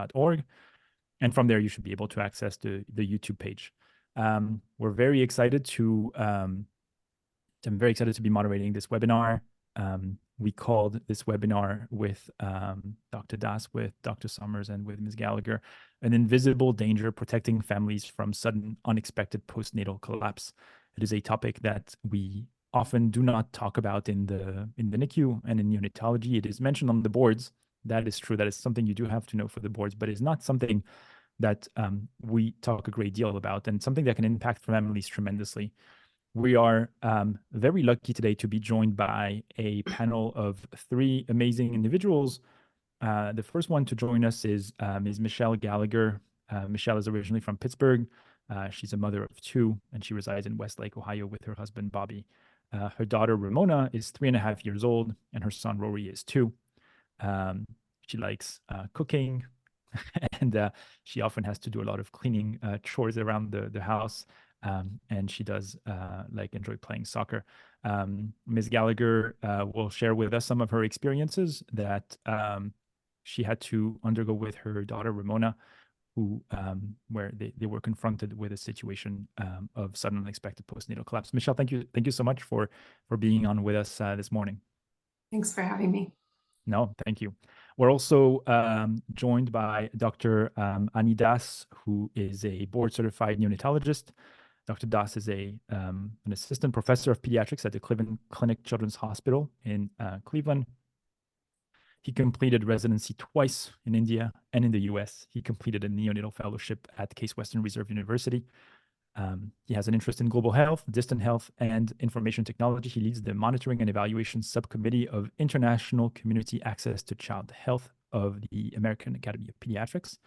postnatal.org. And from there, you should be able to access the YouTube page. We're very excited to, I'm very excited to be moderating this webinar. We called this webinar with Dr. Das, with Dr. Summers, and with Ms. Gallagher, an invisible danger protecting families from sudden, unexpected postnatal collapse. It is a topic that we often do not talk about in the NICU and in neonatology. It is mentioned on the boards. That is true. That is something you do have to know for the boards, but it's not something that we talk a great deal about, and something that can impact families tremendously. We are very lucky today to be joined by a panel of 3 amazing individuals. The first one to join us is Michelle Gallagher. Michelle is originally from Pittsburgh. She's a mother of 2, and she resides in Westlake, Ohio with her husband, Bobby. Her daughter, Ramona, is 3.5 years old, and her son, Rory, is 2. She likes cooking, and she often has to do a lot of cleaning chores around the house. And she does enjoy playing soccer. Ms. Gallagher will share with us some of her experiences that she had to undergo with her daughter, Ramona, where they were confronted with a situation of sudden unexpected postnatal collapse. Michelle, thank you so much for being on with us this morning. Thanks for having me. No, thank you. We're also joined by Dr. Annie Das, who is a board-certified neonatologist. Dr. Das is an assistant professor of pediatrics at the Cleveland Clinic Children's Hospital in Cleveland. He completed residency twice in India and in the US. He completed a neonatal fellowship at Case Western Reserve University. He has an interest in global health, distant health, and information technology. He leads the monitoring and evaluation subcommittee of international community access to child health of the American Academy of Pediatrics.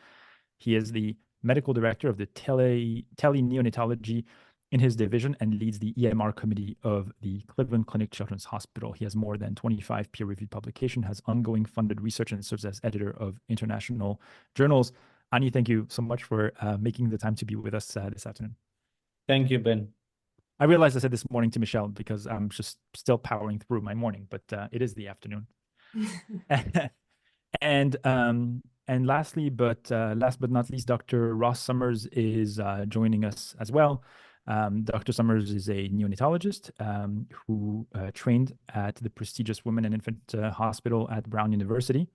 He is the medical director of the tele-neonatology in his division and leads the EMR committee of the Cleveland Clinic Children's Hospital. He has more than 25 peer-reviewed publications, has ongoing funded research, and serves as editor of international journals. Annie, thank you so much for making the time to be with us this afternoon. Thank you, Ben. I realized I said this morning to Michelle because I'm just still powering through my morning, but it is the afternoon. And lastly, last but not least, Dr. Ross Summers is joining us as well. Dr. Summers is a neonatologist who trained at the prestigious Women and Infant Hospital at Brown University.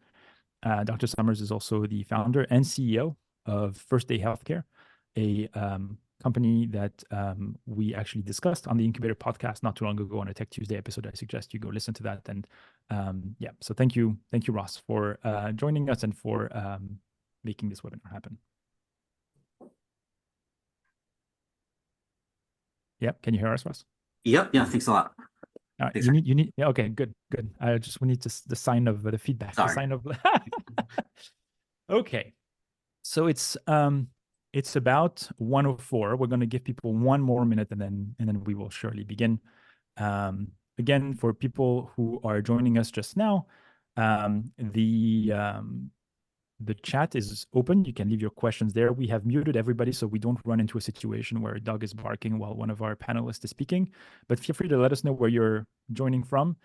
Dr. Summers is also the founder and CEO of First Day Healthcare, a company that we actually discussed on the Incubator podcast not too long ago on a Tech Tuesday episode. I suggest you go listen to that. And yeah, so thank you, Ross, for joining us and for making this webinar happen. Yeah, can you hear us, Ross? Yep. Yeah. Thanks a lot. All right. You need. Yeah. Okay. Good. I just need the sign of the feedback. Sorry. The sign of. Okay. So it's about 1:04. We're going to give people 1 more minute, and then we will surely begin. Again, for people who are joining us just now, the chat is open. You can leave your questions there. We have muted everybody so we don't run into a situation where a dog is barking while one of our panelists is speaking. But feel free to let us know where you're joining from,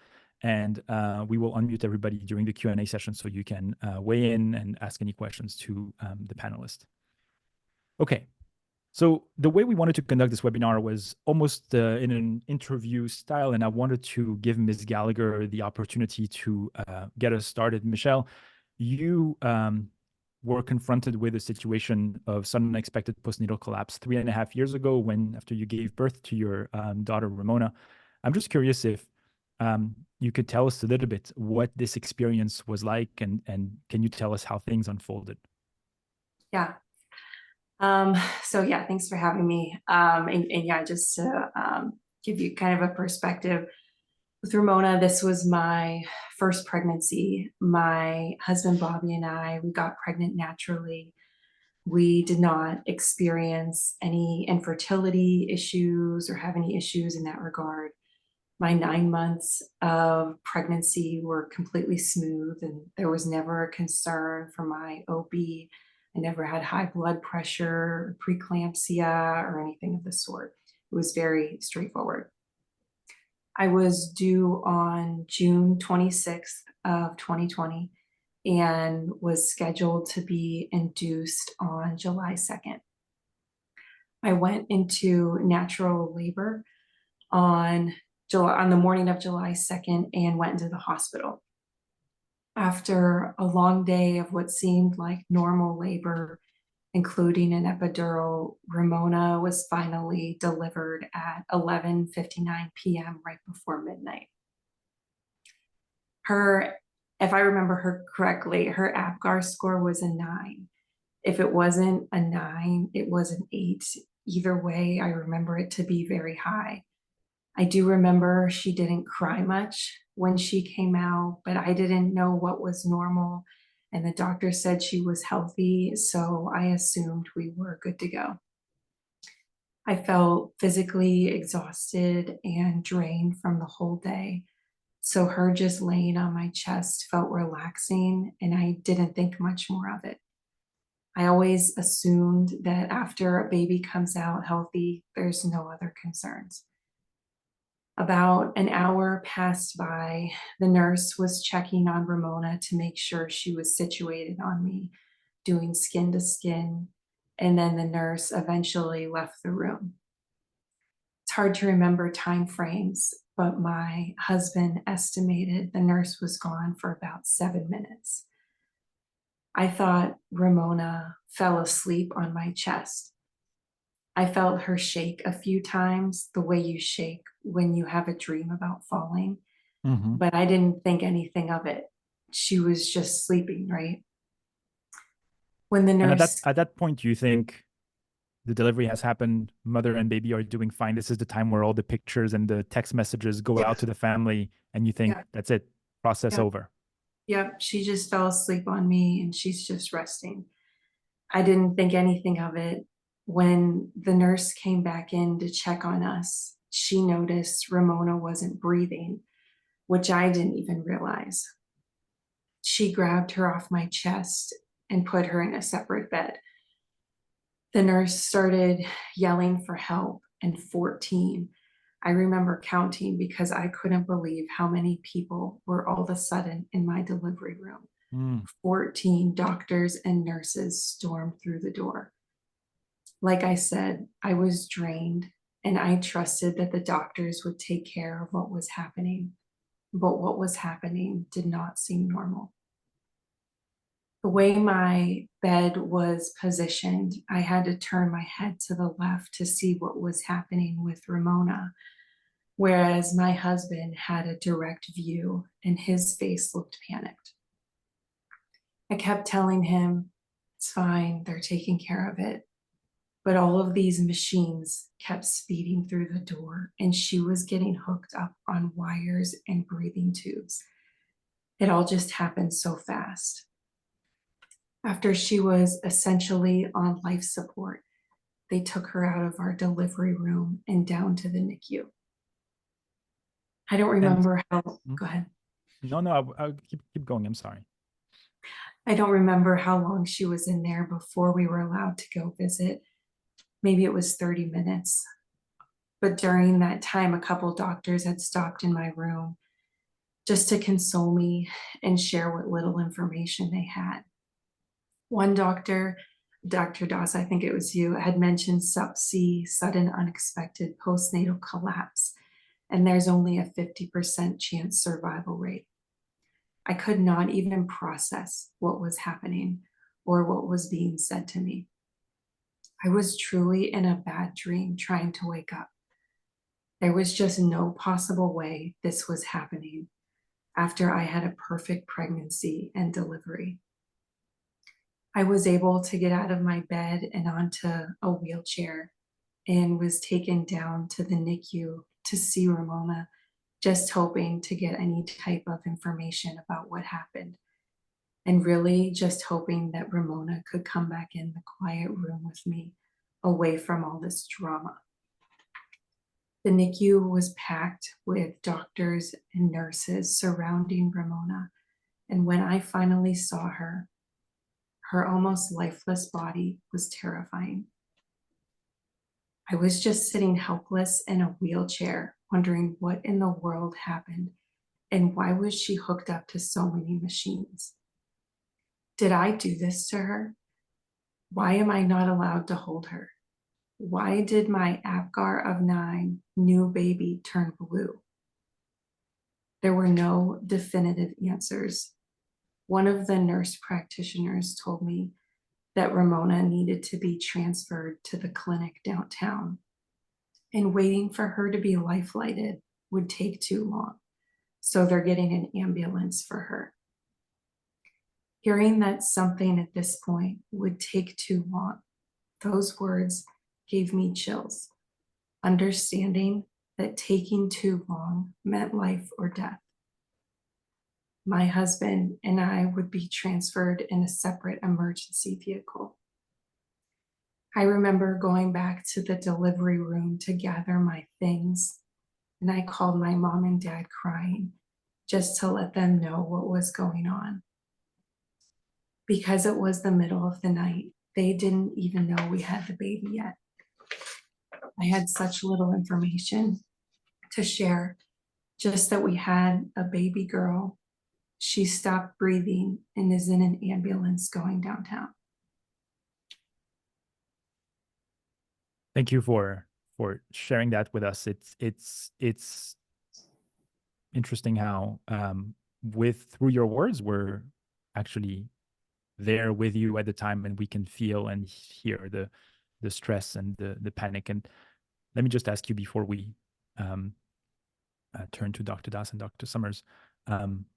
and we will unmute everybody during the Q&A session so you can weigh in and ask any questions to the panelists. Okay, so the way we wanted to conduct this webinar was almost in an interview style, and I wanted to give Ms. Gallagher the opportunity to get us started. Michelle, you were confronted with a situation of sudden unexpected postnatal collapse 3.5 years ago after you gave birth to your daughter, Ramona. I'm just curious if you could tell us a little bit what this experience was like, and can you tell us how things unfolded? Yeah. So yeah, thanks for having me. And yeah, just to give you kind of a perspective, with Ramona, this was my first pregnancy. My husband, Bobby, and we got pregnant naturally. We did not experience any infertility issues or have any issues in that regard. My 9 months of pregnancy were completely smooth, and there was never a concern for my OB. I never had high blood pressure, preeclampsia, or anything of the sort. It was very straightforward. I was due on June 26th of 2020, and was scheduled to be induced on July 2nd. I went into natural labor on the morning of July 2nd and went into the hospital. After a long day of what seemed like normal labor, including an epidural, Ramona was finally delivered at 11:59 p.m. right before midnight. If I remember her correctly, her APGAR score was a 9. If it wasn't a 9, it was an 8. Either way, I remember it to be very high. I do remember she didn't cry much when she came out, but I didn't know what was normal. And the doctor said she was healthy, so I assumed we were good to go. I felt physically exhausted and drained from the whole day. So her just laying on my chest felt relaxing, and I didn't think much more of it. I always assumed that after a baby comes out healthy, there's no other concerns. About an hour passed by. The nurse was checking on Ramona to make sure she was situated on me, doing skin to skin, and then the nurse eventually left the room. It's hard to remember time frames, but my husband estimated the nurse was gone for about 7 minutes. I thought Ramona fell asleep on my chest. I felt her shake a few times, the way you shake when you have a dream about falling, but I didn't think anything of it. She was just sleeping, right? When the And nurse, at that point, you think the delivery has happened, mother and baby are doing fine. This is the time where all the pictures and the text messages go out yeah, to the family, and you think yeah, that's it, process yeah, over. yeah, she just fell asleep on me and she's just resting. I didn't think anything of it. When the nurse came back in to check on us, she noticed Ramona wasn't breathing, which I didn't even realize. She grabbed her off my chest and put her in a separate bed. The nurse started yelling for help, and 14. I remember counting because I couldn't believe how many people were all of a sudden in my delivery room. Mm. 14 doctors and nurses stormed through the door. Like I said, I was drained and I trusted that the doctors would take care of what was happening. But what was happening did not seem normal. The way my bed was positioned, I had to turn my head to the left to see what was happening with Ramona, whereas my husband had a direct view and his face looked panicked. I kept telling him, it's fine, they're taking care of it. But all of these machines kept speeding through the door, and she was getting hooked up on wires and breathing tubes. It all just happened so fast. After she was essentially on life support, they took her out of our delivery room and down to the NICU. I don't And remember how, go ahead. no, I'll keep going. I'm sorry. I don't remember how long she was in there before we were allowed to go visit. Maybe it was 30 minutes. But during that time, a couple doctors had stopped in my room just to console me and share what little information they had. One doctor, Dr. Doss, I think it was you, had mentioned SUCC, sudden unexpected postnatal collapse, and there's only a 50% chance survival rate. I could not even process what was happening or what was being said to me. I was truly in a bad dream trying to wake up. There was just no possible way this was happening after I had a perfect pregnancy and delivery. I was able to get out of my bed and onto a wheelchair and was taken down to the NICU to see Ramona, just hoping to get any type of information about what happened. And really just hoping that Ramona could come back in the quiet room with me, away from all this drama. The NICU was packed with doctors and nurses surrounding Ramona. And when I finally saw her, her almost lifeless body was terrifying. I was just sitting helpless in a wheelchair, wondering what in the world happened and why was she hooked up to so many machines. Did I do this to her? Why am I not allowed to hold her? Why did my Apgar of 9 new baby turn blue? There were no definitive answers. One of the nurse practitioners told me that Ramona needed to be transferred to the clinic downtown, and waiting for her to be life lighted would take too long. So they're getting an ambulance for her. Hearing that something at this point would take too long, those words gave me chills. Understanding that taking too long meant life or death. My husband and I would be transferred in a separate emergency vehicle. I remember going back to the delivery room to gather my things, and I called my mom and dad crying just to let them know what was going on. Because it was the middle of the night, they didn't even know we had the baby yet. I had such little information to share, just that we had a baby girl. She stopped breathing and is in an ambulance going downtown. Thank you for sharing that with us. It's interesting how through your words, we're actually there with you at the time, and we can feel and hear the stress and the panic. And let me just ask you before we turn to Dr. Das and Dr. Summers,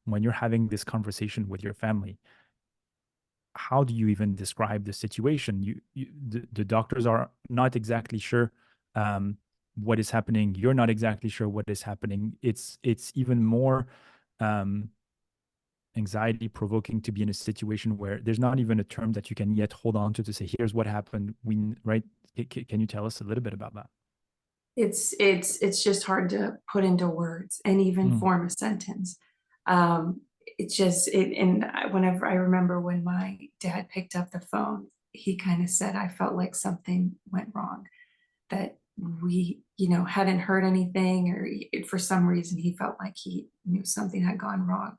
when you're having this conversation with your family, how do you even describe the situation? The doctors are not exactly sure what is happening. You're not exactly sure what is happening. It's even more anxiety provoking to be in a situation where there's not even a term that you can yet hold on to say, here's what happened. Right? Can you tell us a little bit about that? It's just hard to put into words and even form a sentence. It's just and whenever I remember when my dad picked up the phone, he kind of said, I felt like something went wrong, that we, hadn't heard anything, or for some reason he felt like he knew something had gone wrong.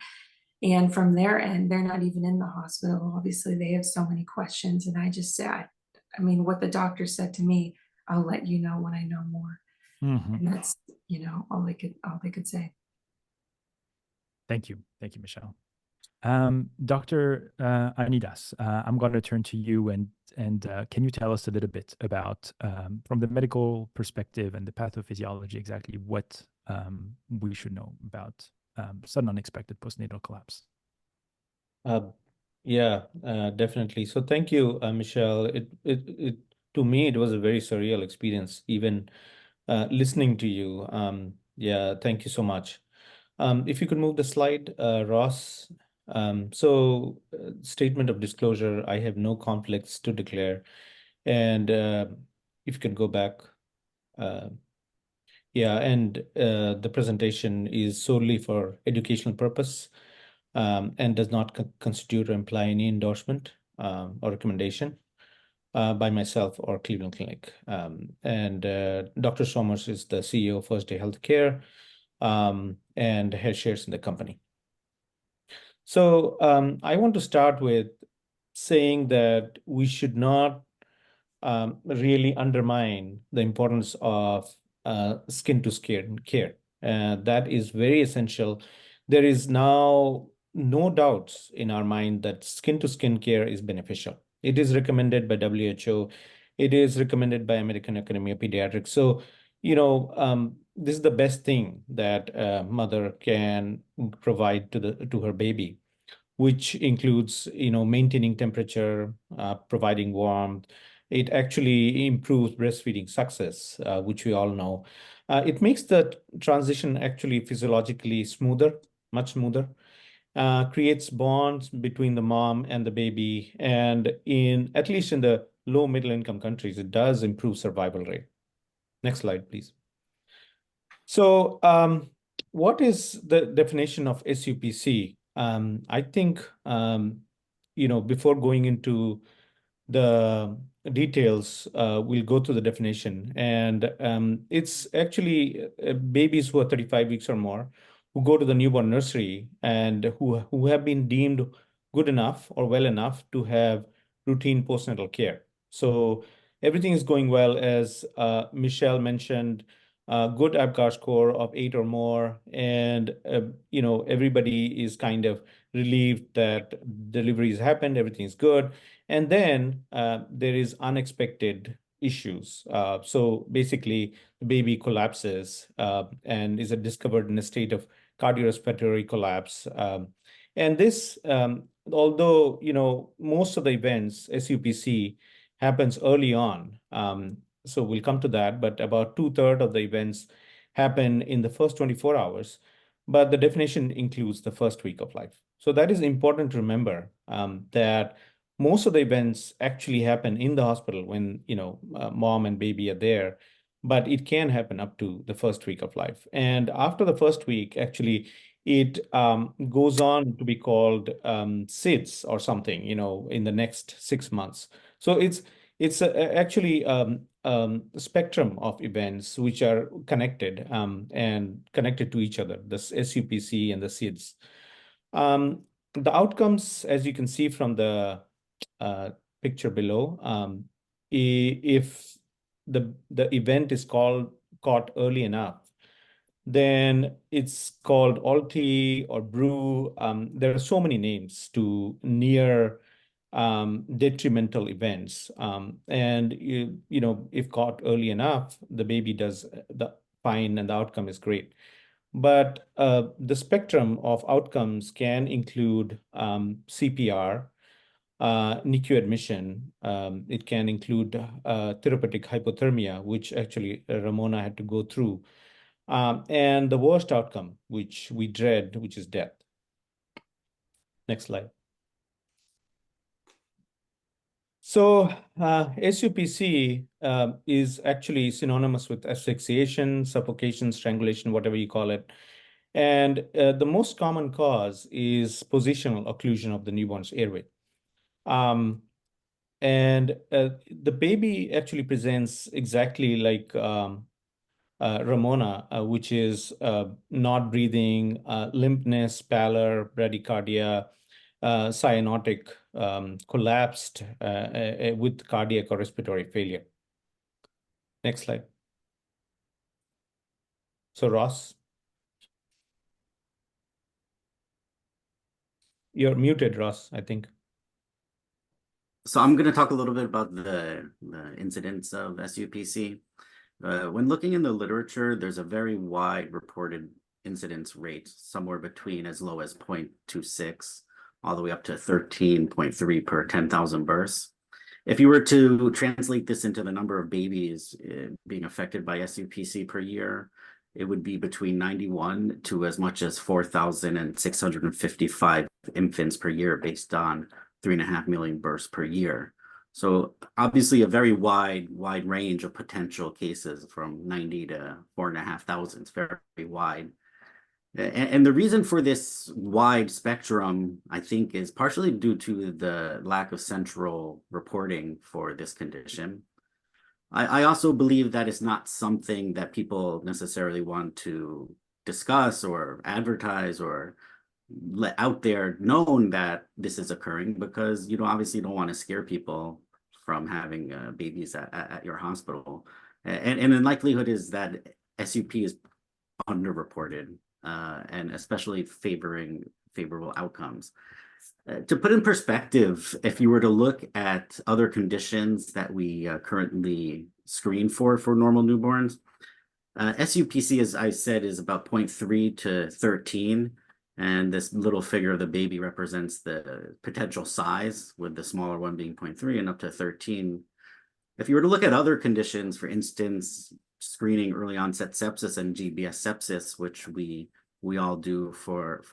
And from their end, they're not even in the hospital. Obviously, they have so many questions. And I just said, I mean, what the doctor said to me, I'll let you know when I know more. And that's, all they could say. Thank you, Michelle. Dr. Anidas, I'm going to turn to you, and can you tell us a little bit about, from the medical perspective and the pathophysiology, exactly what we should know about sudden unexpected postnatal collapse? Yeah, definitely. So thank you, Michelle. It to me, it was a very surreal experience, even listening to you. Yeah, thank you so much. If you could move the slide, Ross. Statement of disclosure, I have no conflicts to declare. And if you can go back. Yeah, and the presentation is solely for educational purpose and does not constitute or imply any endorsement or recommendation by myself or Cleveland Clinic. Dr. Somers is the CEO of First Day Healthcare and has shares in the company. So I want to start with saying that we should not really undermine the importance of skin-to-skin care. That is very essential. There is now no doubts in our mind that skin-to-skin care is beneficial. It is recommended by WHO. It is recommended by American Academy of Pediatrics. So, this is the best thing that a mother can provide to her baby, which includes, maintaining temperature, providing warmth. It actually improves breastfeeding success, which we all know. It makes the transition actually physiologically smoother, much smoother, creates bonds between the mom and the baby. And at least in the low middle income countries, it does improve survival rate. Next slide, please. So what is the definition of SUPC? I think, before going into the details, we'll go through the definition. And it's actually babies who are 35 weeks or more who go to the newborn nursery and who have been deemed good enough or well enough to have routine postnatal care. So everything is going well, as Michelle mentioned. Good APGAR score of 8 or more, and everybody is kind of relieved that delivery has happened, everything is good. And then there is unexpected issues. So basically, the baby collapses and is discovered in a state of cardiorespiratory collapse. And this, although most of the events, SUPC, happens early on. So we'll come to that, but about 2/3 of the events happen in the first 24 hours. But the definition includes the first week of life. So that is important to remember, that most of the events actually happen in the hospital when mom and baby are there, but it can happen up to the first week of life. And after the first week, actually, it goes on to be called SIDS or something, in the next 6 months. So it's actually a spectrum of events which are connected and connected to each other, the SUPC and the SIDS. The outcomes, as you can see from the picture below, if the event is caught early enough, then it's called ALTI or BRU. There are so many names to near detrimental events. And if caught early enough, the baby does fine and the outcome is great. But the spectrum of outcomes can include CPR, NICU admission. It can include therapeutic hypothermia, which actually Ramona had to go through. And the worst outcome, which we dread, which is death. Next slide. So SUPC is actually synonymous with asphyxiation, suffocation, strangulation, whatever you call it. And the most common cause is positional occlusion of the newborn's airway. And the baby actually presents exactly like Ramona, which is not breathing, limpness, pallor, bradycardia, cyanotic, collapsed with cardiac or respiratory failure. Next slide. So Ross, you're muted, Ross, I think. So I'm going to talk a little bit about the incidence of SUPC. When looking in the literature, there's a very wide reported incidence rate, somewhere between as low as 0.26 all the way up to 13.3 per 10,000 births. If you were to translate this into the number of babies being affected by SUPC per year, it would be between 91 to as much as 4,655 infants per year, based on 3.5 million births per year. So obviously a very wide range of potential cases, from 90 to 4,500. It's very wide. And the reason for this wide spectrum, I think, is partially due to the lack of central reporting for this condition. I also believe that it's not something that people necessarily want to discuss or advertise or let out there known that this is occurring, because obviously you don't want to scare people from having babies at your hospital. And the likelihood is that SUP is underreported, and especially favorable outcomes. To put in perspective, if you were to look at other conditions that we currently screen for normal newborns, SUPC, as I said, is about 0.3 to 13. And this little figure of the baby represents the potential size, with the smaller one being 0.3 and up to 13. If you were to look at other conditions, for instance, screening early onset sepsis and GBS sepsis, which we all do for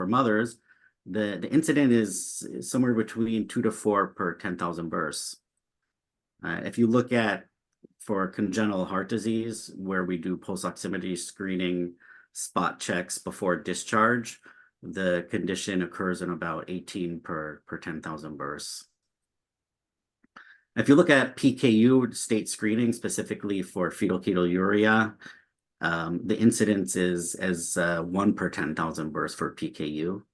mothers, the incident is somewhere between 2 to 4 per 10,000 births. If you look at for congenital heart disease, where we do pulse oximetry screening spot checks before discharge, the condition occurs in about 18 per 10,000 births. If you look at PKU state screening, specifically for fetal ketonuria, the incidence is as 1 per 10,000 births for PKU.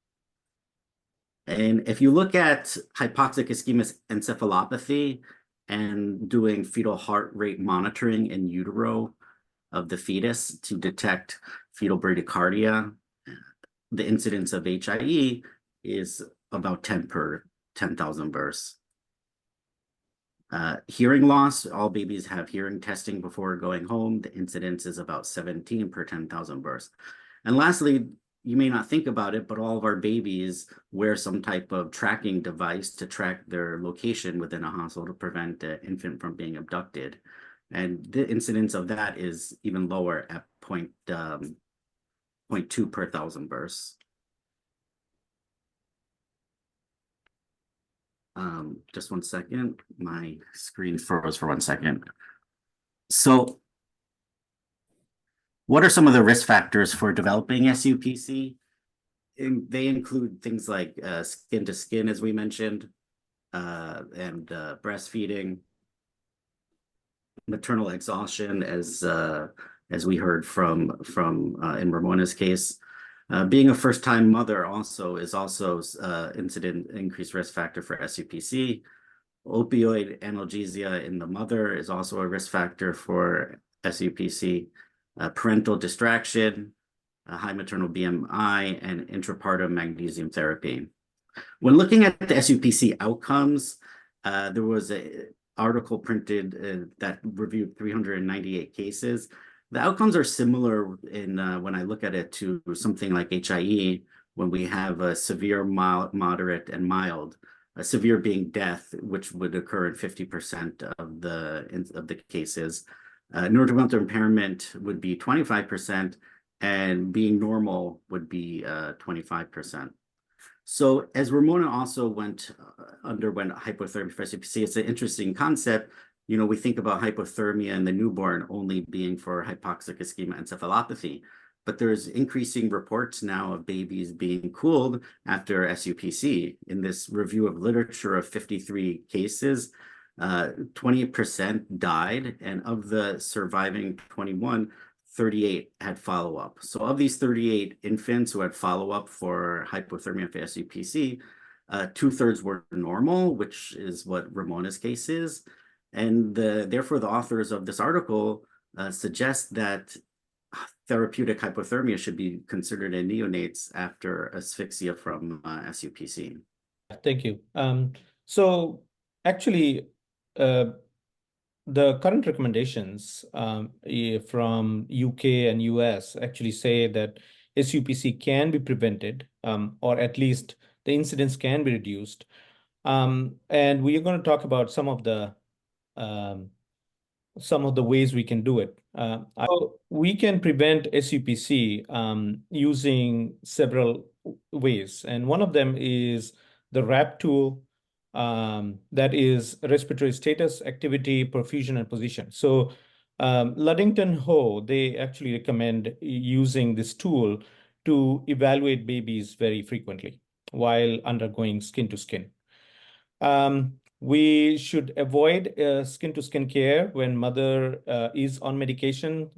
And if you look at hypoxic ischemic encephalopathy and doing fetal heart rate monitoring in utero of the fetus to detect fetal bradycardia, the incidence of HIE is about 10 per 10,000 births. Hearing loss, all babies have hearing testing before going home. The incidence is about 17 per 10,000 births. And lastly, you may not think about it, but all of our babies wear some type of tracking device to track their location within a hospital to prevent the infant from being abducted. And the incidence of that is even lower at 0.2 per 1,000 births. Just 1 second, my screen froze for 1 second. So what are some of the risk factors for developing SUPC? They include things like skin to skin, as we mentioned, and breastfeeding, maternal exhaustion, as we heard from in Ramona's case. Being a first-time mother also is incident increased risk factor for SUPC. Opioid analgesia in the mother is also a risk factor for SUPC. Parental distraction, high maternal BMI, and intrapartum magnesium therapy. When looking at the SUPC outcomes, there was an article printed that reviewed 398 cases. The outcomes are similar in when I look at it to something like HIE, when we have a severe, mild, moderate, and mild. Severe being death, which would occur in 50% of the cases. Neurodevelopmental impairment would be 25%, and being normal would be 25%. So as Ramona also underwent hypothermia for SUPC, it's an interesting concept. You know, we think about hypothermia in the newborn only being for hypoxic ischemic encephalopathy, but there's increasing reports now of babies being cooled after SUPC. In this review of literature of 53 cases, 20% died, and of the surviving 21, 38 had follow-up. So of these 38 infants who had follow-up for hypothermia for SUPC, 2/3 were normal, which is what Ramona's case is. And therefore, the authors of this article suggest that therapeutic hypothermia should be considered in neonates after asphyxia from SUPC. Thank you. So actually, the current recommendations from UK and US actually say that SUPC can be prevented, or at least the incidence can be reduced. And we are going to talk about some of the ways we can do it. We can prevent SUPC using several ways, and one of them is the RAP tool. That is respiratory status, activity, perfusion, and position. So Luddington Ho, they actually recommend using this tool to evaluate babies very frequently while undergoing skin to skin. We should avoid skin-to-skin care when mother is on medication,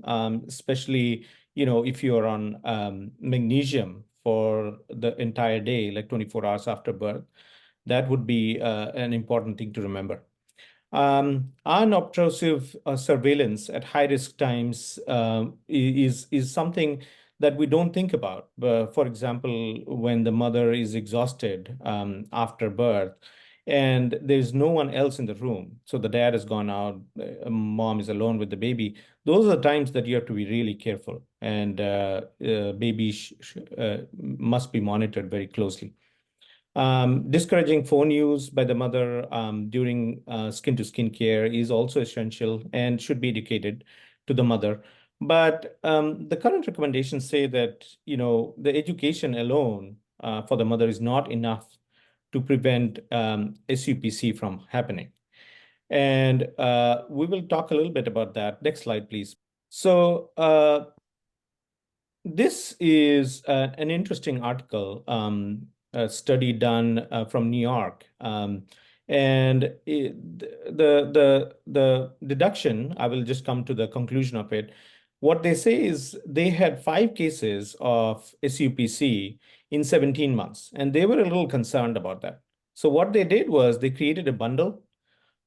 especially, you know, if you're on magnesium for the entire day, like 24 hours after birth. That would be an important thing to remember. Unobtrusive surveillance at high-risk times is something that we don't think about. For example, when the mother is exhausted after birth, and there's no one else in the room. So the dad has gone out, mom is alone with the baby. Those are the times that you have to be really careful, and baby must be monitored very closely. Discouraging phone use by the mother during skin-to-skin care is also essential and should be educated to the mother. But the current recommendations say that, you know, the education alone for the mother is not enough to prevent SUPC from happening. And we will talk a little bit about that. Next slide, please. So this is an interesting article, a study done from New York. And the deduction, I will just come to the conclusion of it. What they say is they had 5 cases of SUPC in 17 months. And they were a little concerned about that. So what they did was they created a bundle,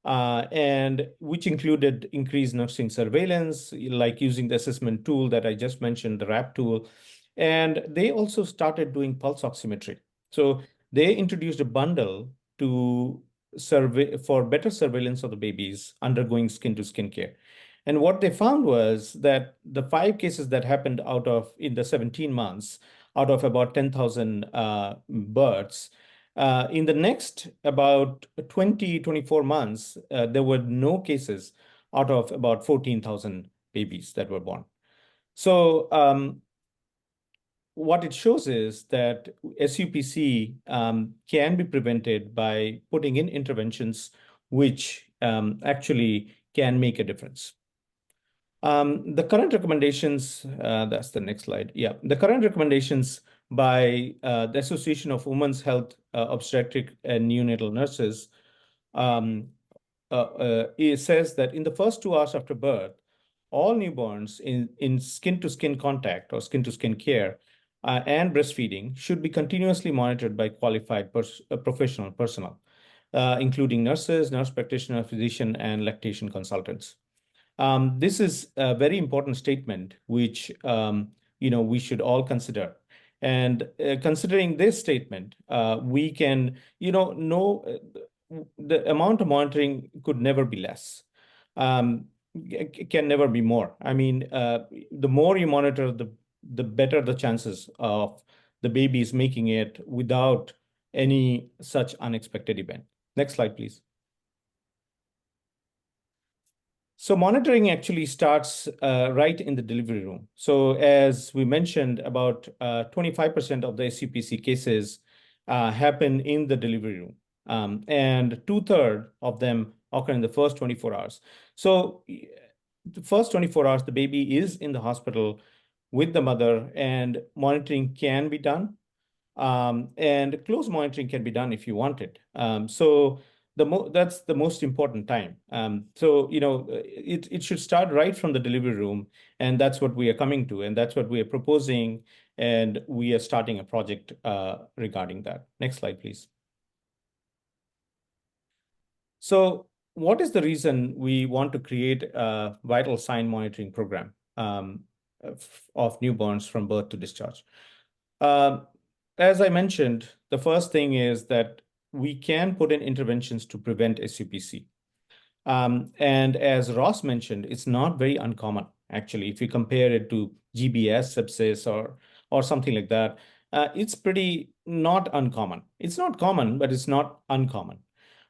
and which included increased nursing surveillance, like using the assessment tool that I just mentioned, the RAP tool. And they also started doing pulse oximetry. So they introduced a bundle to survey for better surveillance of the babies undergoing skin-to-skin care. And what they found was that the 5 cases that happened out of in the 17 months, out of about 10,000 births, in the next about 24 months, there were no cases out of about 14,000 babies that were born. So what it shows is that SUPC can be prevented by putting in interventions which actually can make a difference. The current recommendations, that's the next slide. Yeah, the current recommendations by the Association of Women's Health Obstetric and Neonatal Nurses, it says that in the first 2 hours after birth, all newborns in skin-to-skin contact or skin-to-skin care and breastfeeding should be continuously monitored by qualified professional personnel, including nurses, nurse practitioner, physician, and lactation consultants. This is a very important statement, which we should all consider. And considering this statement, we can know the amount of monitoring could never be less. Can never be more. I mean, the more you monitor, the better the chances of the babies making it without any such unexpected event. Next slide, please. So monitoring actually starts right in the delivery room. So as we mentioned, about 25% of the SUPC cases happen in the delivery room. And 2/3 of them occur in the first 24 hours. So the first 24 hours, the baby is in the hospital with the mother, and monitoring can be done. And close monitoring can be done if you want it. So that's the most important time. So it should start right from the delivery room, and that's what we are coming to, and that's what we are proposing, and we are starting a project regarding that. Next slide, please. So what is the reason we want to create a vital sign monitoring program of newborns from birth to discharge? As I mentioned, the first thing is that we can put in interventions to prevent SUPC. And as Ross mentioned, it's not very uncommon, actually. If you compare it to GBS, sepsis, or something like that, it's pretty not uncommon. It's not common, but it's not uncommon.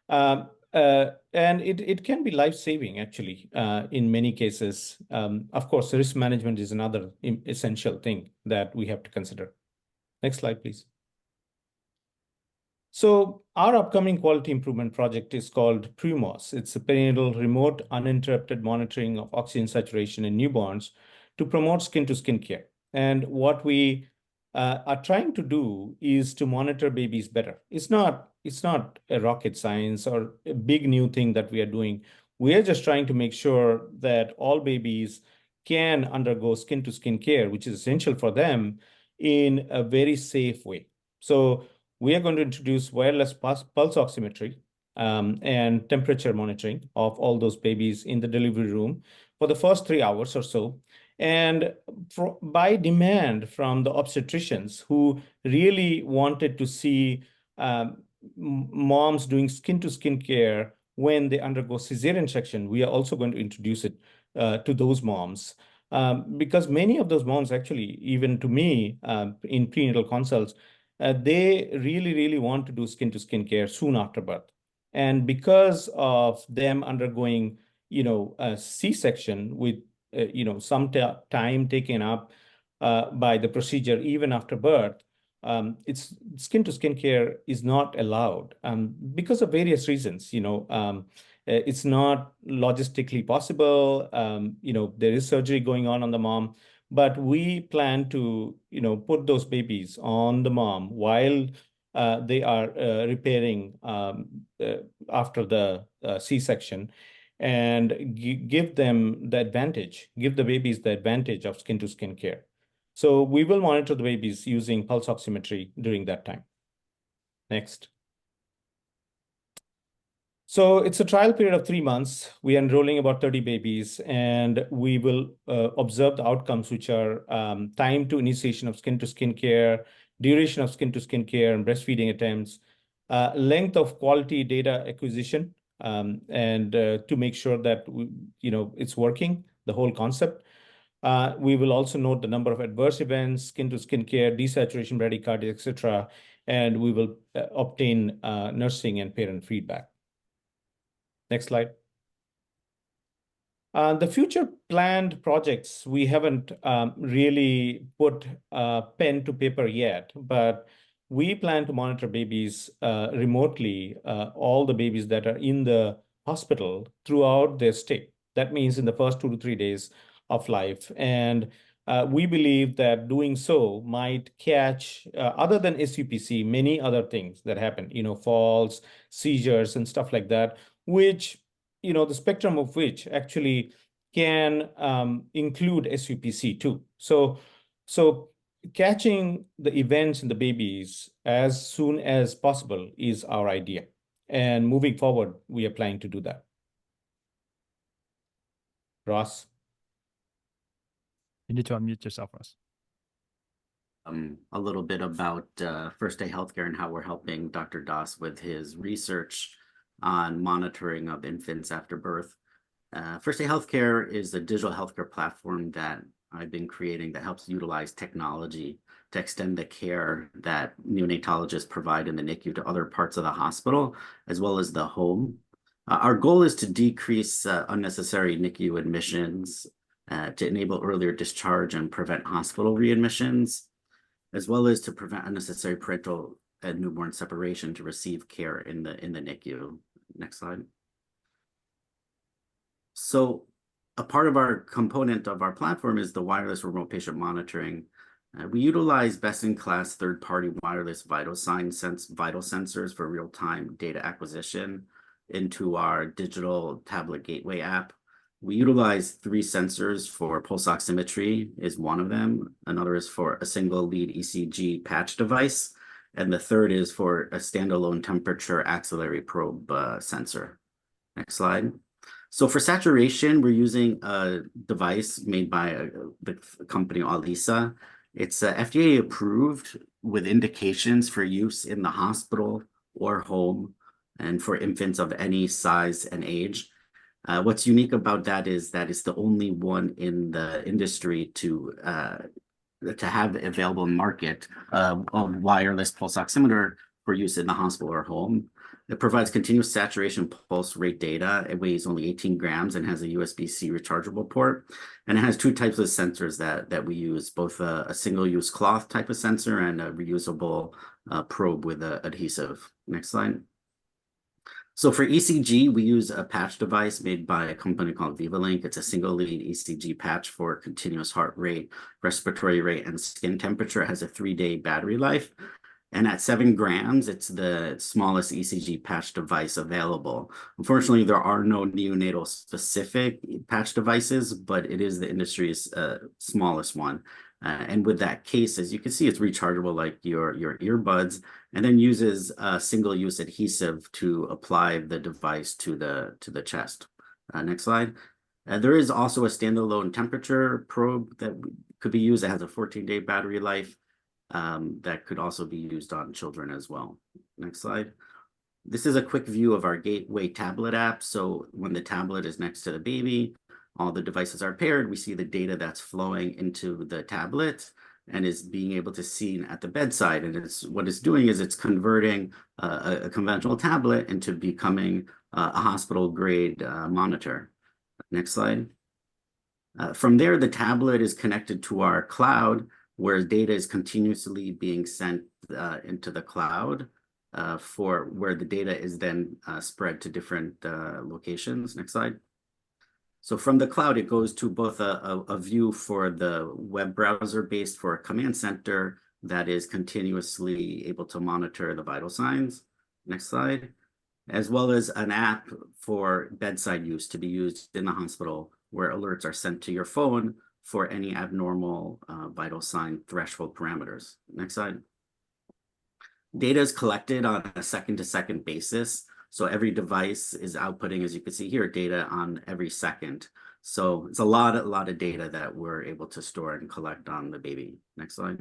And it can be life-saving, actually, in many cases. Of course, risk management is another essential thing that we have to consider. Next slide, please. So our upcoming quality improvement project is called PRUMOS. It's a perinatal remote uninterrupted monitoring of oxygen saturation in newborns to promote skin-to-skin care. And what we are trying to do is to monitor babies better. It's not a rocket science or a big new thing that we are doing. We are just trying to make sure that all babies can undergo skin-to-skin care, which is essential for them, in a very safe way. So we are going to introduce wireless pulse oximetry and temperature monitoring of all those babies in the delivery room for the first 3 hours or so. And by demand from the obstetricians who really wanted to see moms doing skin-to-skin care when they undergo cesarean section, we are also going to introduce it to those moms. Because many of those moms, actually, even to me, in prenatal consults, they really, really want to do skin-to-skin care soon after birth. And because of them undergoing, a C-section with, some time taken up by the procedure even after birth, it's skin-to-skin care is not allowed because of various reasons. It's not logistically possible. There is surgery going on the mom, but we plan to, put those babies on the mom while they are repairing after the C-section, and give them the advantage, give the babies the advantage of skin-to-skin care. So we will monitor the babies using pulse oximetry during that time. Next. So it's a trial period of 3 months. We are enrolling about 30 babies, and we will observe the outcomes, which are time to initiation of skin-to-skin care, duration of skin-to-skin care and breastfeeding attempts, length of quality data acquisition, and to make sure that it's working, the whole concept. We will also note the number of adverse events, skin-to-skin care, desaturation, bradycardia, etc., and we will obtain nursing and parent feedback. Next slide. The future planned projects, we haven't really put pen to paper yet, but we plan to monitor babies remotely, all the babies that are in the hospital throughout their stay. That means in the first 2 to 3 days of life. And we believe that doing so might catch, other than SUPC, many other things that happen, falls, seizures, and stuff like that, which the spectrum of which actually can include SUPC too. So catching the events in the babies as soon as possible is our idea. And moving forward, we are planning to do that. Ross? You need to unmute yourself, Ross. A little bit about First Day Healthcare and how we're helping Dr. Das with his research on monitoring of infants after birth. First Day Healthcare is a digital healthcare platform that I've been creating that helps utilize technology to extend the care that neonatologists provide in the NICU to other parts of the hospital, as well as the home. Our goal is to decrease unnecessary NICU admissions, to enable earlier discharge and prevent hospital readmissions, as well as to prevent unnecessary parental and newborn separation to receive care in the NICU. Next slide. So a part of our component of our platform is the wireless remote patient monitoring. We utilize best-in-class third-party wireless vital sensors for real-time data acquisition into our digital tablet gateway app. We utilize 3 sensors for pulse oximetry is one of them. Another is for a single lead ECG patch device. And the third is for a standalone temperature axillary probe sensor. Next slide. So for saturation, we're using a device made by the company Alisa. It's FDA approved with indications for use in the hospital or home and for infants of any size and age. What's unique about that is that it's the only one in the industry to have available market a wireless pulse oximeter for use in the hospital or home. It provides continuous saturation pulse rate data. It weighs only 18 grams and has a USB-C rechargeable port. And it has 2 types of sensors that we use, both a single-use cloth type of sensor and a reusable probe with adhesive. Next slide. So for ECG, we use a patch device made by a company called VivaLink. It's a single lead ECG patch for continuous heart rate, respiratory rate, and skin temperature. It has a 3-day battery life. And at 7 grams, it's the smallest ECG patch device available. Unfortunately, there are no neonatal specific patch devices, but it is the industry's smallest one. And with that case, as you can see, it's rechargeable like your earbuds, and then uses a single-use adhesive to apply the device to the chest. Next slide. There is also a standalone temperature probe that could be used. It has a 14-day battery life that could also be used on children as well. Next slide. This is a quick view of our Gateway tablet app. So when the tablet is next to the baby, all the devices are paired. We see the data that's flowing into the tablet and is being able to see at the bedside. And what it's doing is it's converting a conventional tablet into becoming a hospital grade monitor. Next slide. From there, the tablet is connected to our cloud, where data is continuously being sent into the cloud for where the data is then spread to different locations. Next slide. So from the cloud, it goes to both a view for the web browser based for a command center that is continuously able to monitor the vital signs. Next slide. As well as an app for bedside use to be used in the hospital where alerts are sent to your phone for any abnormal vital sign threshold parameters. Next slide. Data is collected on a second-to-second basis. So every device is outputting, as you can see here, data on every second. So it's a lot of data that we're able to store and collect on the baby. Next slide.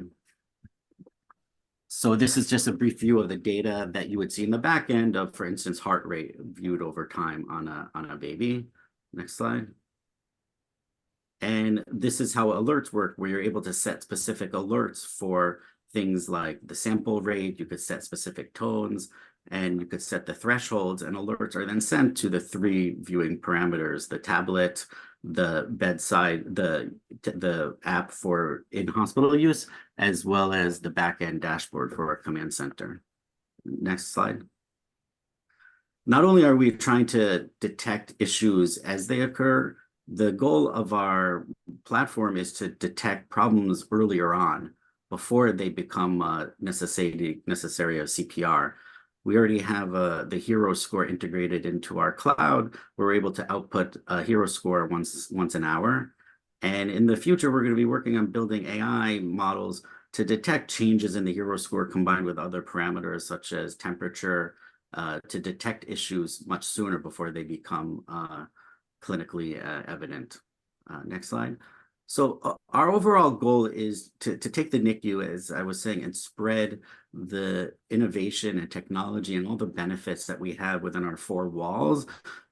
So this is just a brief view of the data that you would see in the back end of, for instance, heart rate viewed over time on a baby. Next slide. And this is how alerts work, where you're able to set specific alerts for things like the sample rate. You could set specific tones, and you could set the thresholds, and alerts are then sent to the 3 viewing parameters: the tablet, the bedside, the app for in-hospital use, as well as the back-end dashboard for our command center. Next slide. Not only are we trying to detect issues as they occur, the goal of our platform is to detect problems earlier on, before they become necessary of CPR. We already have the hero score integrated into our cloud. We're able to output a hero score once an hour. And in the future, we're going to be working on building AI models to detect changes in the hero score combined with other parameters such as temperature, to detect issues much sooner before they become clinically evident. Next slide. So our overall goal is to take the NICU, as I was saying, and spread the innovation and technology and all the benefits that we have within our 4 walls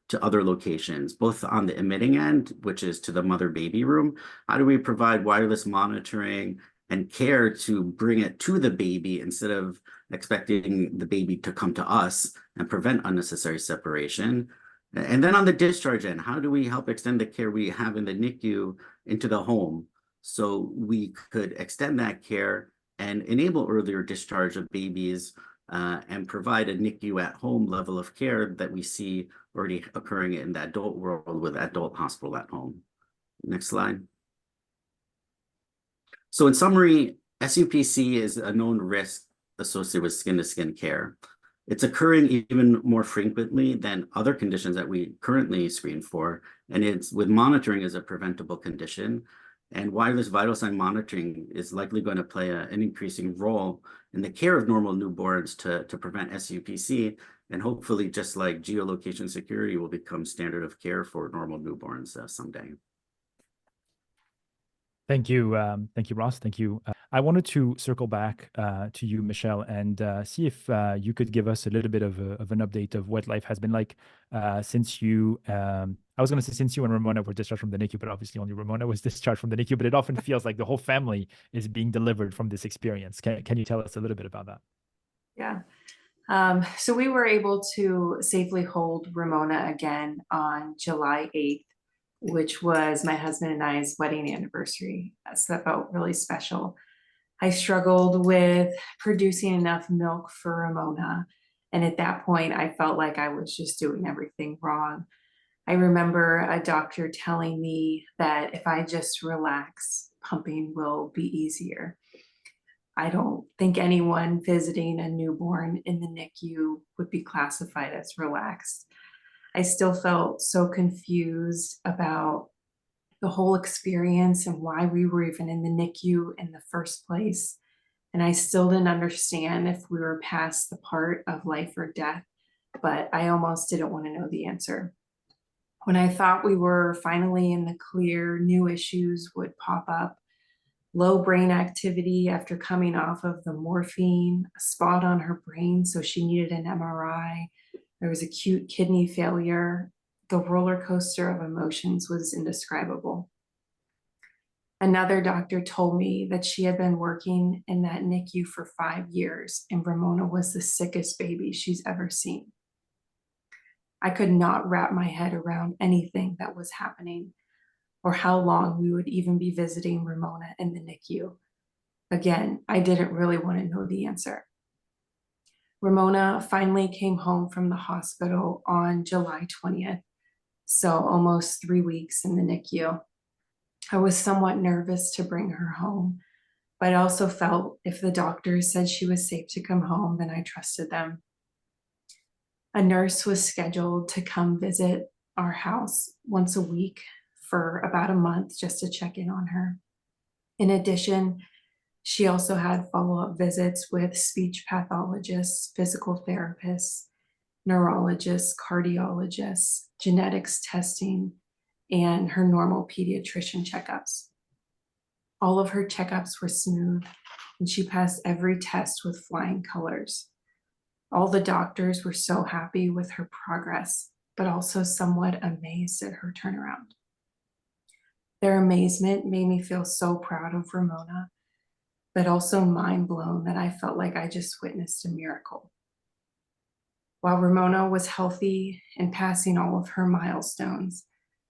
to other locations, both on the emitting end, which is to the mother-baby room. How do we provide wireless monitoring and care to bring it to the baby instead of expecting the baby to come to us and prevent unnecessary separation? And then on the discharge end, how do we help extend the care we have in the NICU into the home, so we could extend that care and enable earlier discharge of babies and provide a NICU at home level of care that we see already occurring in the adult world with adult hospital at home. Next slide. So in summary, SUPC is a known risk associated with skin-to-skin care. It's occurring even more frequently than other conditions that we currently screen for, and it's with monitoring as a preventable condition. And wireless vital sign monitoring is likely going to play an increasing role in the care of normal newborns to prevent SUPC, and hopefully, just like geolocation security will become standard of care for normal newborns someday. Thank you, Ross. Thank you. I wanted to circle back to you, Michelle, and see if you could give us a little bit of an update of what life has been like since you. I was going to say since you and Ramona were discharged from the NICU, but obviously only Ramona was discharged from the NICU. But it often feels like the whole family is being delivered from this experience. Can you tell us a little bit about that? Yeah. So we were able to safely hold Ramona again on July 8th. Which was my husband and I's wedding anniversary. So that felt really special. I struggled with producing enough milk for Ramona. And at that point, I felt like I was just doing everything wrong. I remember a doctor telling me that if I just relax, pumping will be easier. I don't think anyone visiting a newborn in the NICU would be classified as relaxed. I still felt so confused about the whole experience and why we were even in the NICU in the first place. And I still didn't understand if we were past the part of life or death, but I almost didn't want to know the answer. When I thought we were finally in the clear, new issues would pop up. Low brain activity after coming off of the morphine, a spot on her brain, so she needed an MRI. There was acute kidney failure. The roller coaster of emotions was indescribable. Another doctor told me that she had been working in that NICU for 5 years, and Ramona was the sickest baby she's ever seen. I could not wrap my head around anything that was happening, or how long we would even be visiting Ramona in the NICU. Again, I didn't really want to know the answer. Ramona finally came home from the hospital on July 20th, so almost 3 weeks in the NICU. I was somewhat nervous to bring her home, but I also felt if the doctors said she was safe to come home, then I trusted them. A nurse was scheduled to come visit our house once a week for about a month just to check in on her. In addition, she also had follow-up visits with speech pathologists, physical therapists, neurologists, cardiologists, genetics testing, and her normal pediatrician checkups. All of her checkups were smooth, and she passed every test with flying colors. All the doctors were so happy with her progress, but also somewhat amazed at her turnaround. Their amazement made me feel so proud of Ramona, but also mind blown that I felt like I just witnessed a miracle. While Ramona was healthy and passing all of her milestones,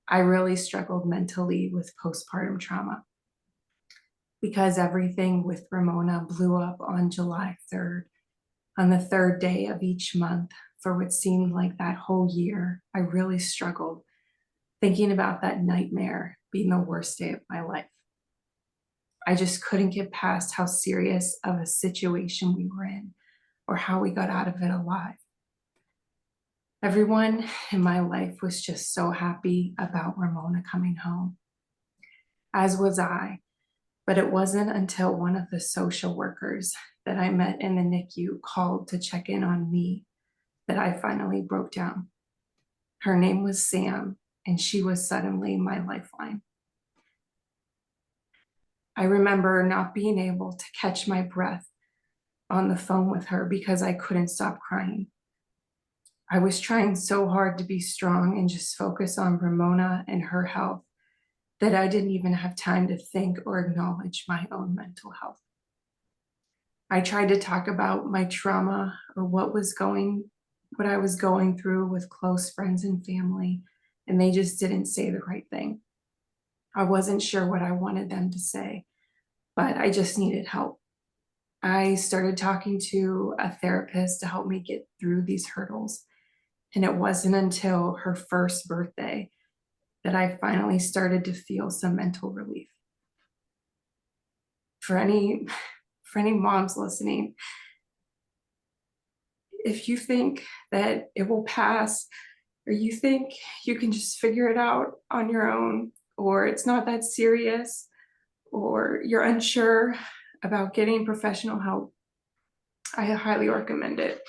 I really struggled mentally with postpartum trauma. Because everything with Ramona blew up on July 3rd, on the third day of each month for what seemed like that whole year, I really struggled thinking about that nightmare being the worst day of my life. I just couldn't get past how serious of a situation we were in or how we got out of it alive. Everyone in my life was just so happy about Ramona coming home, as was I, but it wasn't until one of the social workers that I met in the NICU called to check in on me that I finally broke down. Her name was Sam, and she was suddenly my lifeline. I remember not being able to catch my breath on the phone with her because I couldn't stop crying. I was trying so hard to be strong and just focus on Ramona and her health that I didn't even have time to think or acknowledge my own mental health. I tried to talk about my trauma or what I was going through with close friends and family, and they just didn't say the right thing. I wasn't sure what I wanted them to say, but I just needed help. I started talking to a therapist to help me get through these hurdles, and it wasn't until her first birthday that I finally started to feel some mental relief. For any moms listening, if you think that it will pass, or you think you can just figure it out on your own, or it's not that serious, or you're unsure about getting professional help, I highly recommend it.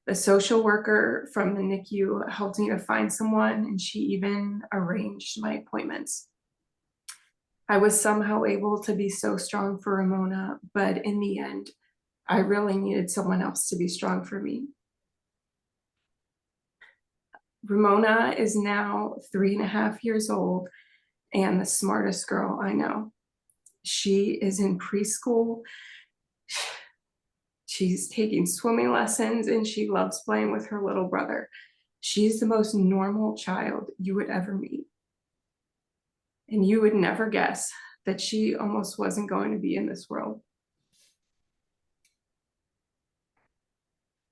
The social worker from the NICU helped me to find someone, and she even arranged my appointments. I was somehow able to be so strong for Ramona, but in the end, I really needed someone else to be strong for me. Ramona is now 3.5 years old and the smartest girl I know. She is in preschool. She's taking swimming lessons and she loves playing with her little brother. She's the most normal child you would ever meet. And you would never guess that she almost wasn't going to be in this world.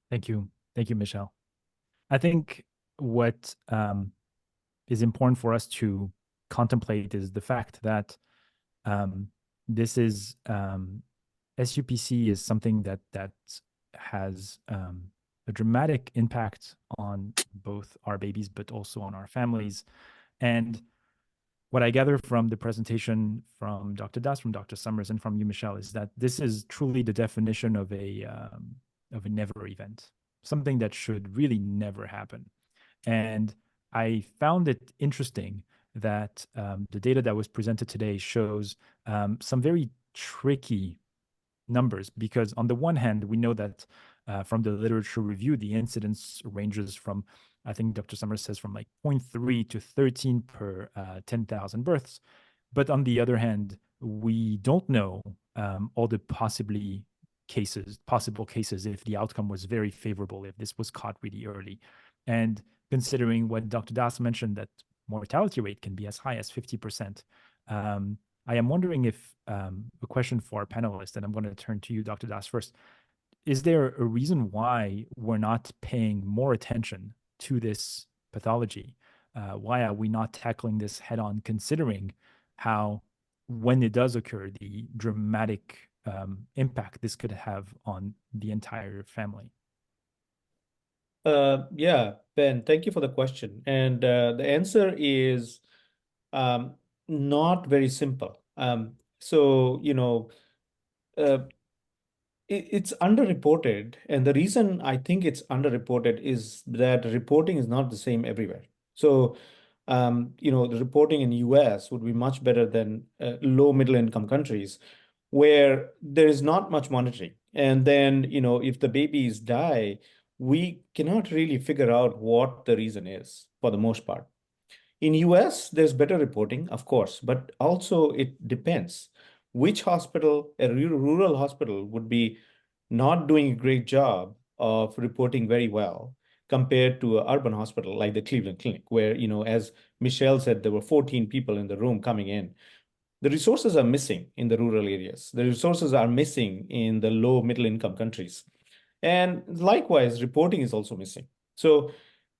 Thank you. Thank you, Michelle. I think what is important for us to contemplate is the fact that this is SUPC is something that has a dramatic impact on both our babies, but also on our families. And what I gather from the presentation from Dr. Das, from Dr. Summers, and from you, Michelle, is that this is truly the definition of a never event, something that should really never happen. And I found it interesting that the data that was presented today shows some very tricky numbers, because on the one hand, we know that from the literature review, the incidence ranges from, I think Dr. Summers says, from like 0.3 to 13 per 10,000 births. But on the other hand, we don't know all the possible cases if the outcome was very favorable, if this was caught really early. And considering what Dr. Das mentioned, that mortality rate can be as high as 50%, I am wondering if a question for our panelists, and I'm going to turn to you, Dr. Das, first. Is there a reason why we're not paying more attention to this pathology? Why are we not tackling this head on, considering how, when it does occur, the dramatic impact this could have on the entire family? Yeah, Ben, thank you for the question. And the answer is not very simple. So, uh, it's underreported. And the reason I think it's underreported is that reporting is not the same everywhere. So, the reporting in the US would be much better than low middle income countries where there is not much monitoring. And then, if the babies die, we cannot really figure out what the reason is for the most part. In US, there's better reporting, of course, but also it depends. Which hospital, a rural hospital, would be not doing a great job of reporting very well compared to an urban hospital like the Cleveland Clinic, where, as Michelle said, there were 14 people in the room coming in. The resources are missing in the rural areas. The resources are missing in the low middle income countries. And likewise, reporting is also missing. So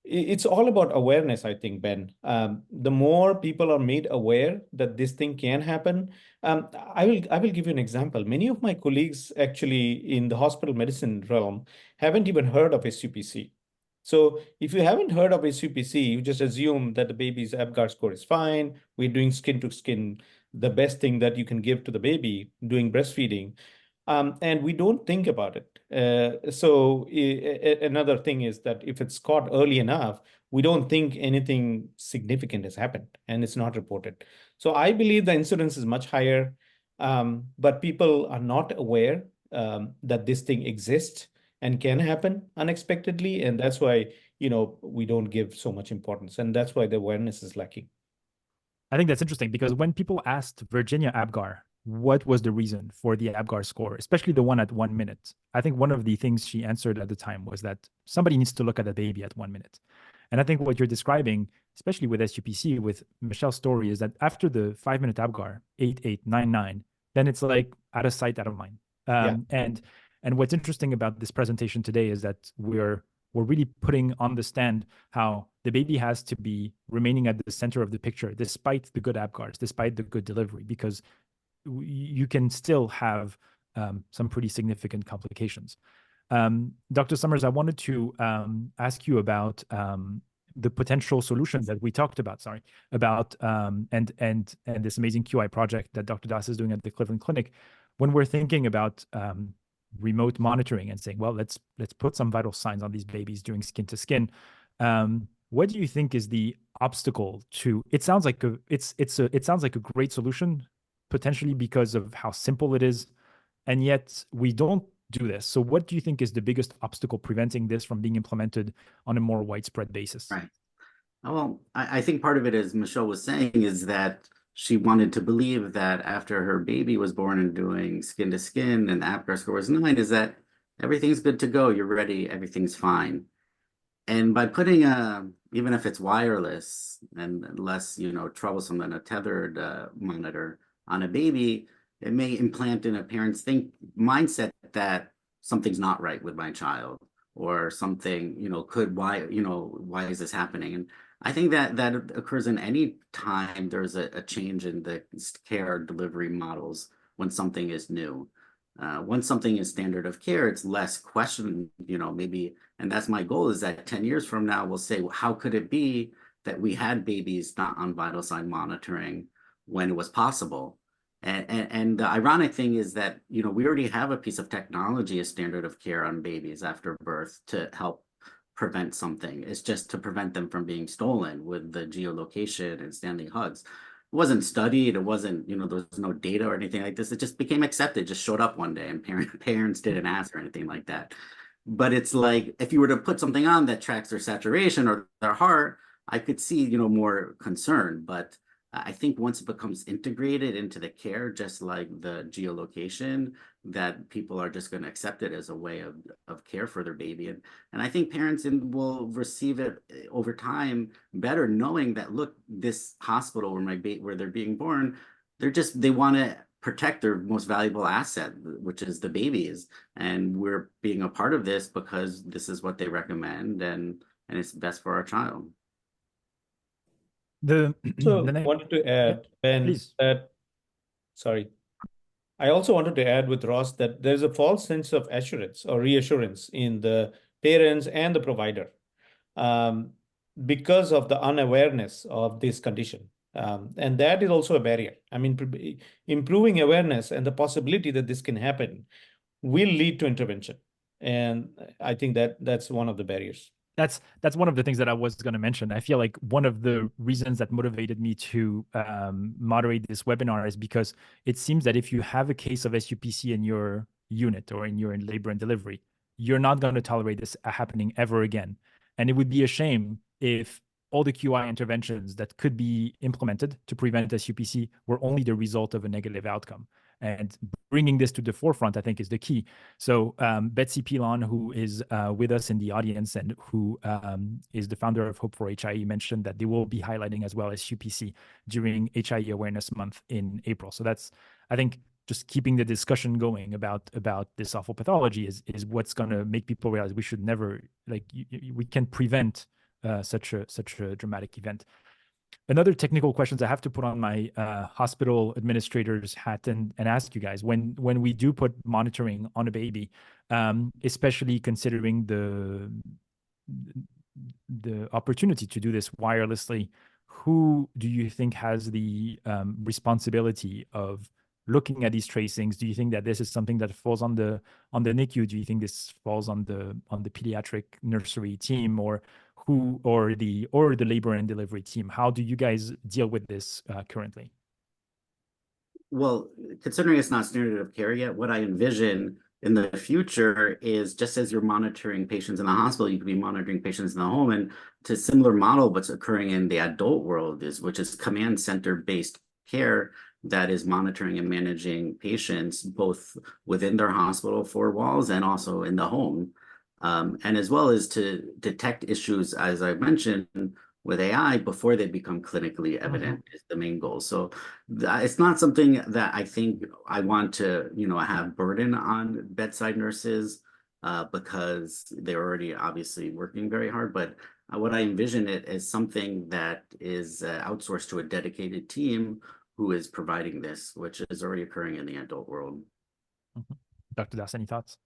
it's all about awareness, I think, Ben. The more people are made aware that this thing can happen. I will give you an example. Many of my colleagues actually in the hospital medicine realm haven't even heard of SUPC. So if you haven't heard of SUPC, you just assume that the baby's APGAR score is fine. We're doing skin to skin, the best thing that you can give to the baby, doing breastfeeding. And we don't think about it. Another thing is that if it's caught early enough, we don't think anything significant has happened and it's not reported. So I believe the incidence is much higher, but people are not aware that this thing exists and can happen unexpectedly. And that's why, we don't give so much importance. And that's why the awareness is lacking. I think that's interesting because when people asked Virginia Apgar what was the reason for the Apgar score, especially the one at 1 minute, I think one of the things she answered at the time was that somebody needs to look at the baby at 1 minute. And I think what you're describing, especially with SUPC, with Michelle's story, is that after the 5-minute Apgar, 8899, then it's like out of sight, out of mind. And what's interesting about this presentation today is that we're really putting on the stand how the baby has to be remaining at the center of the picture, despite the good Apgars, despite the good delivery, because you can still have some pretty significant complications. Dr. Summers, I wanted to ask you about the potential solutions that we talked about, and this amazing QI project that Dr. Das is doing at the Cleveland Clinic. When we're thinking about remote monitoring and saying, well, let's put some vital signs on these babies doing skin to skin. What do you think is the obstacle to? It sounds like it sounds like a great solution, potentially because of how simple it is, and yet we don't do this. So what do you think is the biggest obstacle preventing this from being implemented on a more widespread basis? Right. Well, I think part of it, as Michelle was saying, is that she wanted to believe that after her baby was born and doing skin to skin and the APGAR score was 9, is that everything's good to go, you're ready, everything's fine. And by putting even if it's wireless and less, troublesome than a tethered monitor on a baby, it may implant in a parent's mindset that something's not right with my child, or something, why is this happening? And I think that occurs in any time there's a change in the care delivery models when something is new. Once something is standard of care, it's less question, maybe, and that's my goal, is that 10 years from now, we'll say, well, how could it be that we had babies not on vital sign monitoring when it was possible? And the ironic thing is that, we already have a piece of technology as standard of care on babies after birth to help prevent something. It's just to prevent them from being stolen with the geolocation and standing hugs. It wasn't studied. It wasn't, there was no data or anything like this. It just became accepted, just showed up one day, and parents didn't ask or anything like that. But it's like, if you were to put something on that tracks their saturation or their heart, I could see, more concern. But I think once it becomes integrated into the care, just like the geolocation, that people are just going to accept it as a way of care for their baby. And I think parents will receive it over time better, knowing that, look, this hospital where they're being born, they want to protect their most valuable asset, which is the babies. And we're being a part of this because this is what they recommend, and it's best for our child. Wanted to add, Ben, I also wanted to add with Ross that there's a false sense of assurance or reassurance in the parents and the provider because of the unawareness of this condition. And that is also a barrier. I mean, improving awareness and the possibility that this can happen will lead to intervention. And I think that's one of the barriers. That's one of the things that I was going to mention. I feel like one of the reasons that motivated me to moderate this webinar is because it seems that if you have a case of SUPC in your unit or in your labor and delivery, you're not going to tolerate this happening ever again. And it would be a shame if all the QI interventions that could be implemented to prevent SUPC were only the result of a negative outcome. And bringing this to the forefront, I think, is the key. So Betsy Pilon, who is with us in the audience and who is the founder of Hope for HIE, mentioned that they will be highlighting as well as SUPC during HIE Awareness Month in April. So that's, I think, just keeping the discussion going about this awful pathology is what's going to make people realize we should never, like, we can prevent such a dramatic event. Another technical questions I have to put on my hospital administrator's hat and ask you guys, when we do put monitoring on a baby, especially considering the opportunity to do this wirelessly, who do you think has the responsibility of looking at these tracings? Do you think that this is something that falls on the NICU? Do you think this falls on the pediatric nursery team, or the labor and delivery team? How do you guys deal with this currently? Well, considering it's not standard of care yet, what I envision in the future is, just as you're monitoring patients in the hospital, you could be monitoring patients in the home. And to a similar model, what's occurring in the adult world which is command center based care that is monitoring and managing patients both within their hospital four walls and also in the home. And as well as to detect issues, as I mentioned, with AI before they become clinically evident is the main goal. So it's not something that I think I want to, have burden on bedside nurses because they're already obviously working very hard. But what I envision it as something that is outsourced to a dedicated team who is providing this, which is already occurring in the adult world. Dr. Das, any thoughts?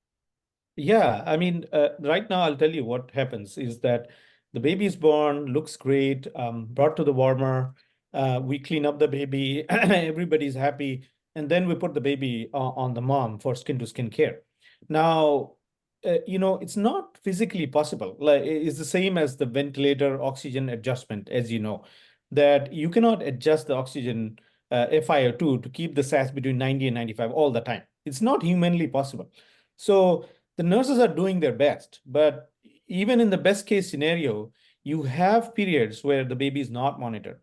Yeah, I mean, right now I'll tell you what happens is that the baby is born, looks great, brought to the warmer, we clean up the baby, everybody's happy, and then we put the baby on the mom for skin-to-skin care. Now, it's not physically possible. Like, it's the same as the ventilator oxygen adjustment, as you know, that you cannot adjust the oxygen FiO2 to keep the SAS between 90 and 95 all the time. It's not humanly possible. So the nurses are doing their best, but even in the best case scenario, you have periods where the baby is not monitored.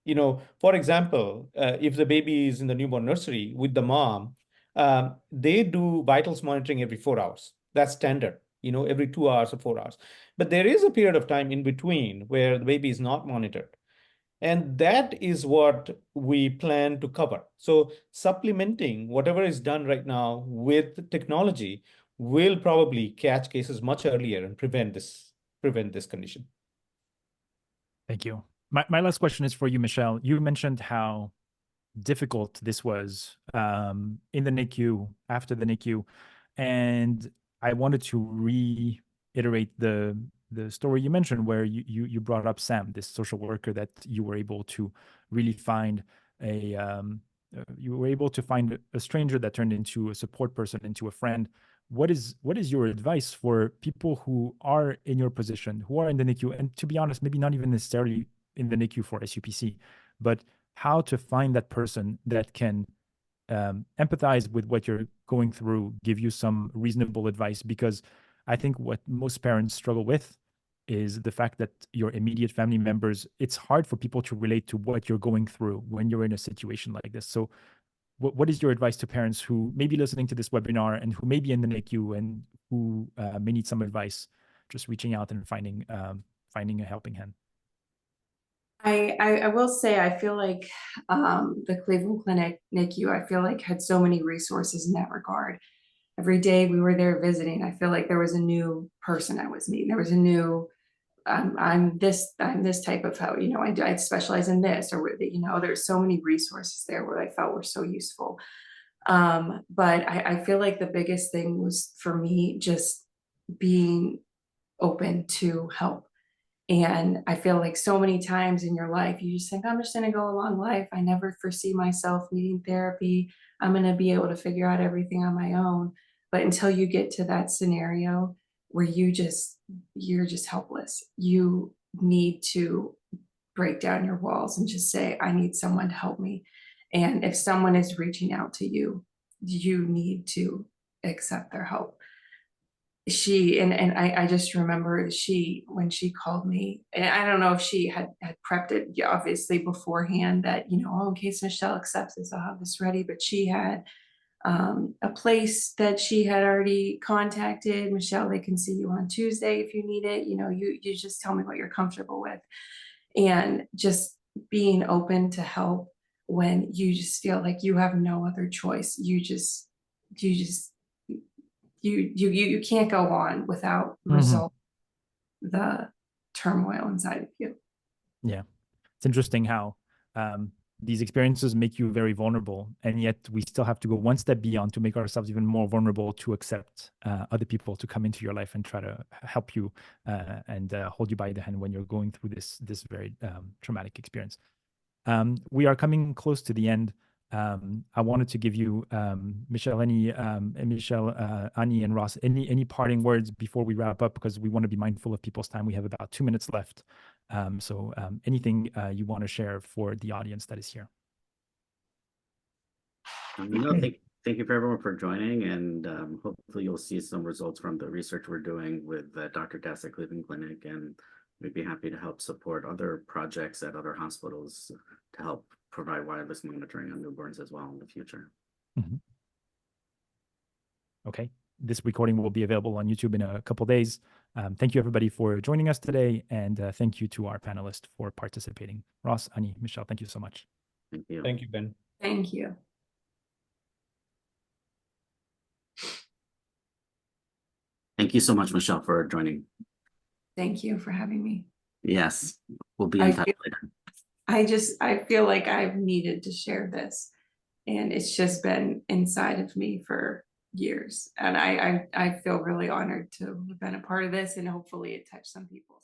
For example, if the baby is in the newborn nursery with the mom, they do vitals monitoring every 4 hours. That's standard, every 2 hours or 4 hours. But there is a period of time in between where the baby is not monitored. And that is what we plan to cover. So supplementing whatever is done right now with technology will probably catch cases much earlier and prevent this condition. Thank you. My last question is for you, Michelle. You mentioned how difficult this was in the NICU, after the NICU, and I wanted to reiterate the story you mentioned where you brought up Sam, this social worker that you were able to really find a stranger that turned into a support person, into a friend. What is your advice for people who are in your position, who are in the NICU, and to be honest, maybe not even necessarily in the NICU for SUPC, but how to find that person that can empathize with what you're going through, give you some reasonable advice? Because I think what most parents struggle with is the fact that your immediate family members, it's hard for people to relate to what you're going through when you're in a situation like this. So what is your advice to parents who may be listening to this webinar and who may be in the NICU and who may need some advice, just reaching out and finding a helping hand? I will say, I feel like the Cleveland Clinic NICU, I feel like had so many resources in that regard. Every day we were there visiting, I feel like there was a new person I was meeting. There was a new, I'm this type of how, I specialize in this, or, there's so many resources there where I felt were so useful. But I feel like the biggest thing was for me just being open to help And I feel like so many times in your life, you just think, I'm just going to go along life. I never foresee myself needing therapy. I'm going to be able to figure out everything on my own. But until you get to that scenario where you're just helpless, you need to break down your walls and just say, I need someone to help me. And if someone is reaching out to you, you need to accept their help. I just remember when she called me, and I don't know if she had prepped it obviously beforehand that, oh, in case Michelle accepts this, I'll have this ready. But she had a place that she had already contacted. Michelle, they can see you on Tuesday if you need it. You just tell me what you're comfortable with. And just being open to help when you just feel like you have no other choice. You can't go on without resolve the turmoil inside of you. Yeah. It's interesting how these experiences make you very vulnerable, and yet we still have to go one step beyond to make ourselves even more vulnerable to accept other people to come into your life and try to help you and hold you by the hand when you're going through this very traumatic experience. We are coming close to the end. I wanted to give you, Michelle, Annie, and Ross, any parting words before we wrap up, because we want to be mindful of people's time. We have about 2 minutes left. So anything you want to share for the audience that is here? No, thank you for everyone for joining, and hopefully you'll see some results from the research we're doing with Dr. Dass at Cleveland Clinic, and we'd be happy to help support other projects at other hospitals to help provide wireless monitoring on newborns as well in the future. Okay. This recording will be available on YouTube in a couple of days. Thank you, everybody, for joining us today. And thank you to our panelists for participating. Ross, Annie, Michelle, thank you so much. Thank you. Thank you, Ben. Thank you. Thank you so much, Michelle, for joining. Thank you for having me. Yes, we'll be in touch later. I feel like I've needed to share this, and it's just been inside of me for years. And I feel really honored to have been a part of this, and hopefully it touched some people.